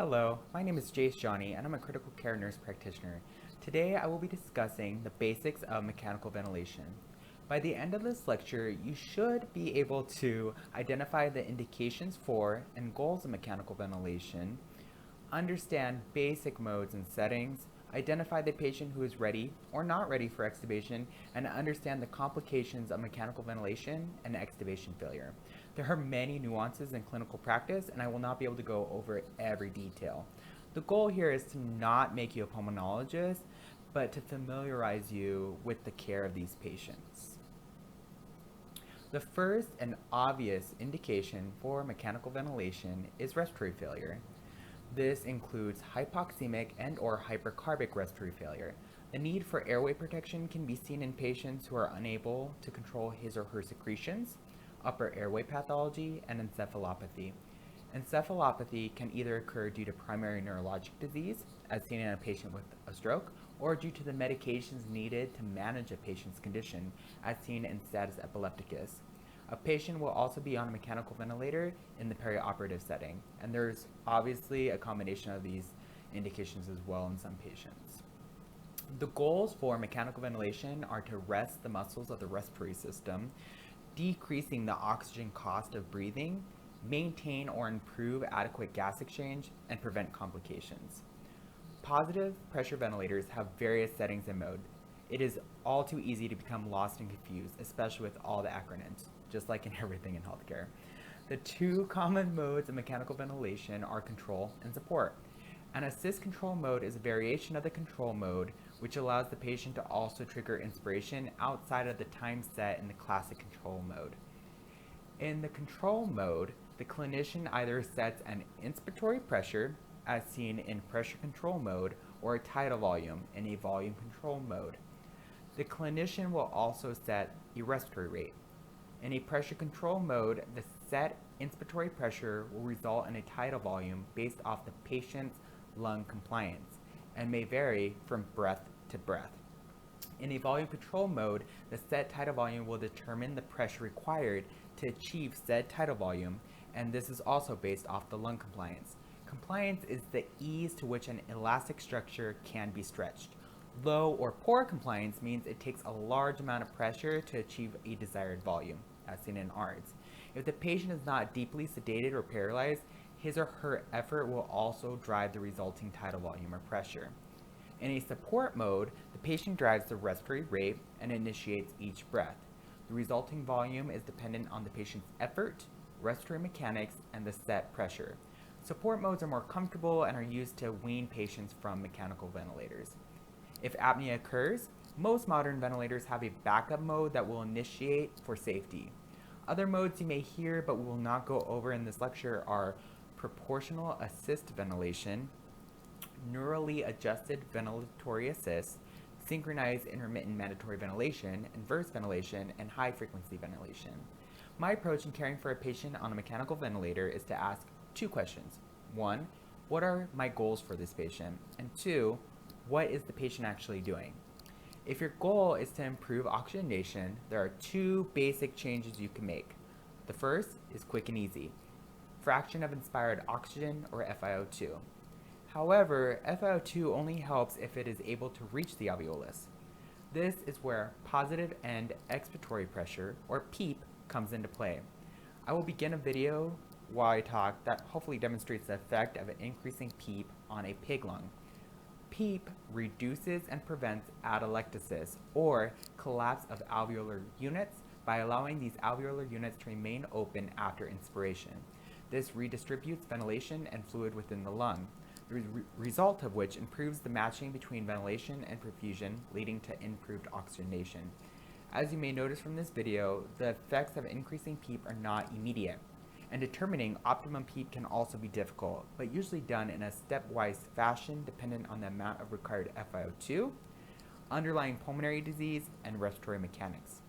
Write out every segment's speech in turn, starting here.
Hello, my name is Jace Johnny and I'm a critical care nurse practitioner. Today I will be discussing the basics of mechanical ventilation. By the end of this lecture, you should be able to identify the indications for and goals of mechanical ventilation, understand basic modes and settings, identify the patient who is ready or not ready for extubation, and understand the complications of mechanical ventilation and extubation failure. There are many nuances in clinical practice, and I will not be able to go over every detail. The goal here is to not make you a pulmonologist, but to familiarize you with the care of these patients. The first and obvious indication for mechanical ventilation is respiratory failure. This includes hypoxemic and/or hypercarbic respiratory failure. The need for airway protection can be seen in patients who are unable to control his or her secretions, upper airway pathology, and encephalopathy. Encephalopathy can either occur due to primary neurologic disease, as seen in a patient with a stroke, or due to the medications needed to manage a patient's condition, as seen in status epilepticus. A patient will also be on a mechanical ventilator in the perioperative setting, and there's obviously a combination of these indications as well in some patients. The goals for mechanical ventilation are to rest the muscles of the respiratory system, decreasing the oxygen cost of breathing, maintain or improve adequate gas exchange, and prevent complications. Positive pressure ventilators have various settings and mode. It is all too easy to become lost and confused, especially with all the acronyms, just like in everything in healthcare. The two common modes of mechanical ventilation are control and support. An assist control mode is a variation of the control mode, which allows the patient to also trigger inspiration outside of the time set in the classic control mode. In the control mode, the clinician either sets an inspiratory pressure, as seen in pressure control mode, or a tidal volume in a volume control mode. The clinician will also set a respiratory rate. In a pressure control mode, the set inspiratory pressure will result in a tidal volume based off the patient's lung compliance and may vary from breath to breath. In a volume control mode, the set tidal volume will determine the pressure required to achieve said tidal volume, and this is also based off the lung compliance. Compliance is the ease to which an elastic structure can be stretched. Low or poor compliance means it takes a large amount of pressure to achieve a desired volume, as seen in ARDS. If the patient is not deeply sedated or paralyzed, his or her effort will also drive the resulting tidal volume or pressure. In a support mode, the patient drives the respiratory rate and initiates each breath. The resulting volume is dependent on the patient's effort, respiratory mechanics, and the set pressure. Support modes are more comfortable and are used to wean patients from mechanical ventilators. If apnea occurs, most modern ventilators have a backup mode that will initiate for safety. Other modes you may hear but we will not go over in this lecture are proportional assist ventilation, neurally adjusted ventilatory assist, synchronized intermittent mandatory ventilation, inverse ventilation, and high frequency ventilation. My approach in caring for a patient on a mechanical ventilator is to ask two questions. One, what are my goals for this patient? And two, what is the patient actually doing? If your goal is to improve oxygenation, there are two basic changes you can make. The first is quick and easy. Fraction of inspired oxygen, or FiO2. However, FiO2 only helps if it is able to reach the alveolus. This is where positive end expiratory pressure, or PEEP, comes into play. I will begin a video while I talk that hopefully demonstrates the effect of increasing PEEP on a pig lung. PEEP reduces and prevents atelectasis, or collapse of alveolar units, by allowing these alveolar units to remain open after inspiration. This redistributes ventilation and fluid within the lung, the result of which improves the matching between ventilation and perfusion, leading to improved oxygenation. As you may notice from this video, the effects of increasing PEEP are not immediate, and determining optimum PEEP can also be difficult, but usually done in a stepwise fashion dependent on the amount of required FiO2, underlying pulmonary disease, and respiratory mechanics.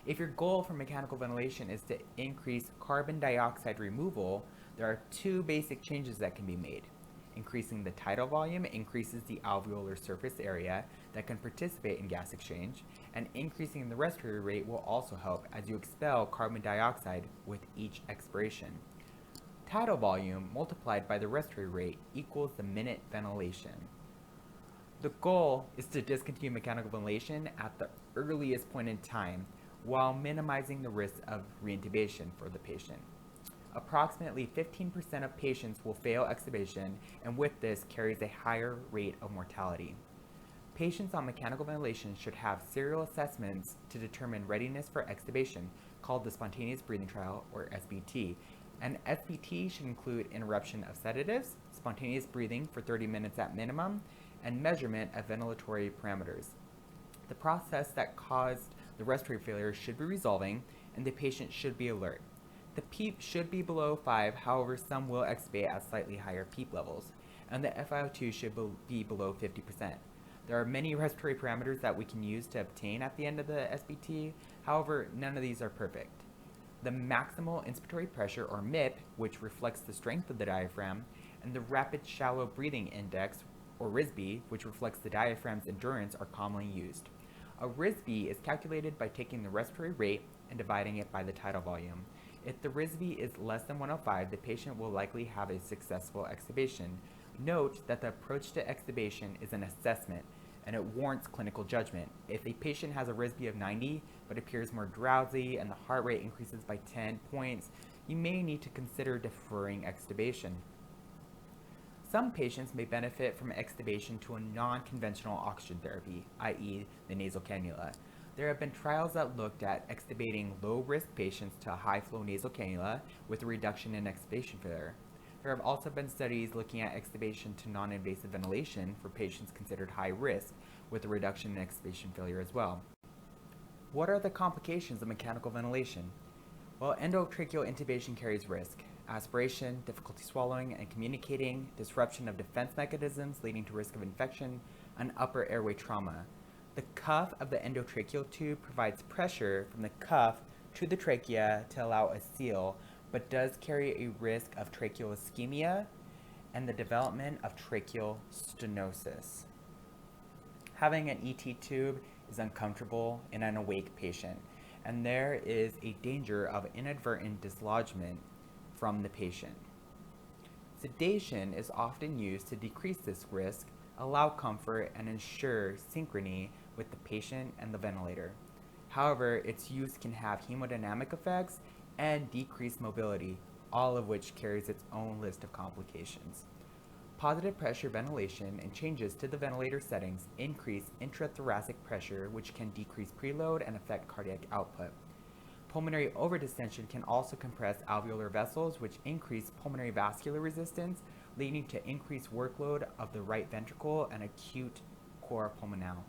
If your goal for mechanical ventilation is to increase carbon dioxide removal, there are two basic changes that can be made. Increasing the tidal volume increases the alveolar surface area that can participate in gas exchange, and increasing the respiratory rate will also help as you expel carbon dioxide with each expiration. Tidal volume multiplied by the respiratory rate equals the minute ventilation. The goal is to discontinue mechanical ventilation at the earliest point in time while minimizing the risk of reintubation for the patient. Approximately 15% of patients will fail extubation, and with this carries a higher rate of mortality. Patients on mechanical ventilation should have serial assessments to determine readiness for extubation, called the spontaneous breathing trial, or SBT. And SBT should include interruption of sedatives, spontaneous breathing for 30 minutes at minimum, and measurement of ventilatory parameters. The process that caused the respiratory failure should be resolving, and the patient should be alert. The PEEP should be below 5, however, some will extubate at slightly higher PEEP levels, and the FiO2 should be below 50%. There are many respiratory parameters that we can use to obtain at the end of the SBT, however, none of these are perfect. The maximal inspiratory pressure, or MIP, which reflects the strength of the diaphragm, and the rapid shallow breathing index, or RISB, which reflects the diaphragm's endurance, are commonly used. A RISB is calculated by taking the respiratory rate and dividing it by the tidal volume. If the RISB is less than 105, the patient will likely have a successful extubation. Note that the approach to extubation is an assessment, and it warrants clinical judgment. If a patient has a RISB of 90 but appears more drowsy and the heart rate increases by 10 points, you may need to consider deferring extubation. Some patients may benefit from extubation to a non-conventional oxygen therapy, i.e. the nasal cannula. There have been trials that looked at extubating low-risk patients to a high-flow nasal cannula with a reduction in extubation failure. There have also been studies looking at extubation to non-invasive ventilation for patients considered high risk with a reduction in extubation failure as well. What are the complications of mechanical ventilation? Well, endotracheal intubation carries risk. Aspiration, difficulty swallowing and communicating, disruption of defense mechanisms leading to risk of infection, and upper airway trauma. The cuff of the endotracheal tube provides pressure from the cuff to the trachea to allow a seal, but does carry a risk of tracheal ischemia and the development of tracheal stenosis. Having an ET tube is uncomfortable in an awake patient, and there is a danger of inadvertent dislodgement from the patient. Sedation is often used to decrease this risk, allow comfort, and ensure synchrony with the patient and the ventilator. However, its use can have hemodynamic effects and decreased mobility, all of which carries its own list of complications. Positive pressure ventilation and changes to the ventilator settings increase intrathoracic pressure, which can decrease preload and affect cardiac output. Pulmonary overdistension can also compress alveolar vessels, which increase pulmonary vascular resistance, leading to increased workload of the right ventricle and acute cor pulmonale.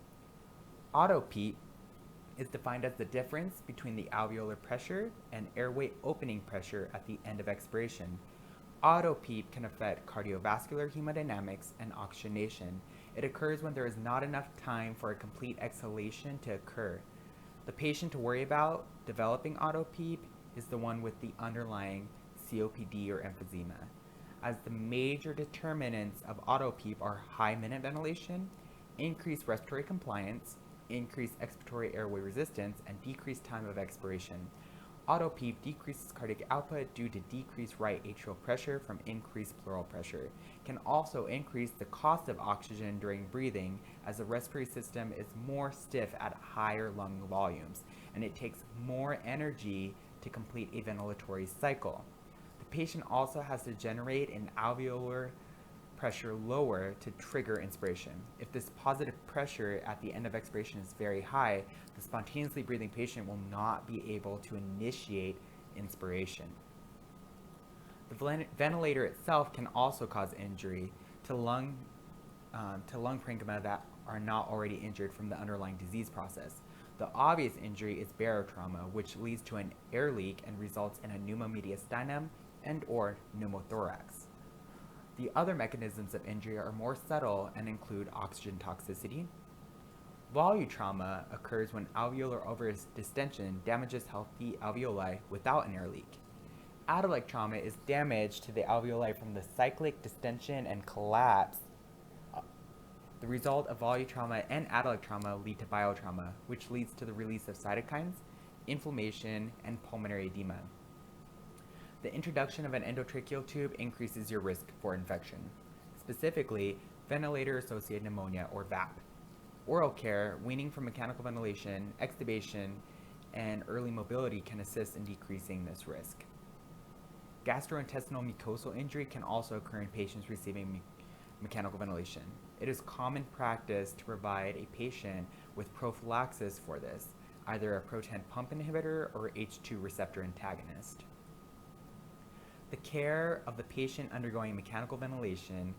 Auto-PEEP is defined as the difference between the alveolar pressure and airway opening pressure at the end of expiration. Auto-PEEP can affect cardiovascular hemodynamics and oxygenation. It occurs when there is not enough time for a complete exhalation to occur. The patient to worry about developing auto-PEEP is the one with the underlying COPD or emphysema, as the major determinants of auto-PEEP are high minute ventilation, increased respiratory compliance, increased expiratory airway resistance, and decreased time of expiration. Auto-PEEP decreases cardiac output due to decreased right atrial pressure from increased pleural pressure. Can also increase the cost of oxygen during breathing, as the respiratory system is more stiff at higher lung volumes, and it takes more energy to complete a ventilatory cycle. The patient also has to generate an alveolar pressure lower to trigger inspiration. If this positive pressure at the end of expiration is very high, the spontaneously breathing patient will not be able to initiate inspiration. The ventilator itself can also cause injury to lung parenchyma that are not already injured from the underlying disease process. The obvious injury is barotrauma, which leads to an air leak and results in a pneumomediastinum and or pneumothorax. The other mechanisms of injury are more subtle and include oxygen toxicity. Volutrauma occurs when alveolar overdistension damages healthy alveoli without an air leak. Atalic trauma is damage to the alveoli from the cyclic distension and collapse. The result of volutrauma and atalic trauma lead to biotrauma, which leads to the release of cytokines, inflammation, and pulmonary edema. The introduction of an endotracheal tube increases your risk for infection, specifically ventilator-associated pneumonia, or VAP. Oral care, weaning from mechanical ventilation, extubation, and early mobility can assist in decreasing this risk. Gastrointestinal mucosal injury can also occur in patients receiving mechanical ventilation. It is common practice to provide a patient with prophylaxis for this, either a proton pump inhibitor or H2 receptor antagonist. The care of the patient undergoing mechanical ventilation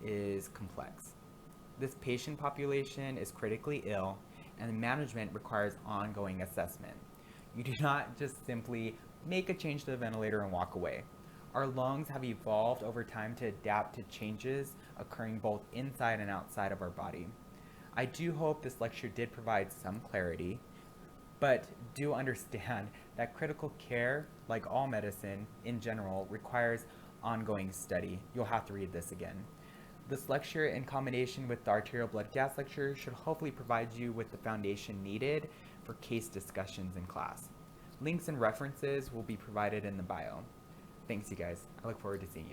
is complex. This patient population is critically ill, and management requires ongoing assessment. You do not just simply make a change to the ventilator and walk away. Our lungs have evolved over time to adapt to changes occurring both inside and outside of our body. I do hope this lecture did provide some clarity, but do understand that critical care, like all medicine in general, requires ongoing study. You'll have to read this again. This lecture, in combination with the arterial blood gas lecture, should hopefully provide you with the foundation needed for case discussions in class. Links and references will be provided in the bio. Thanks, you guys. I look forward to seeing you.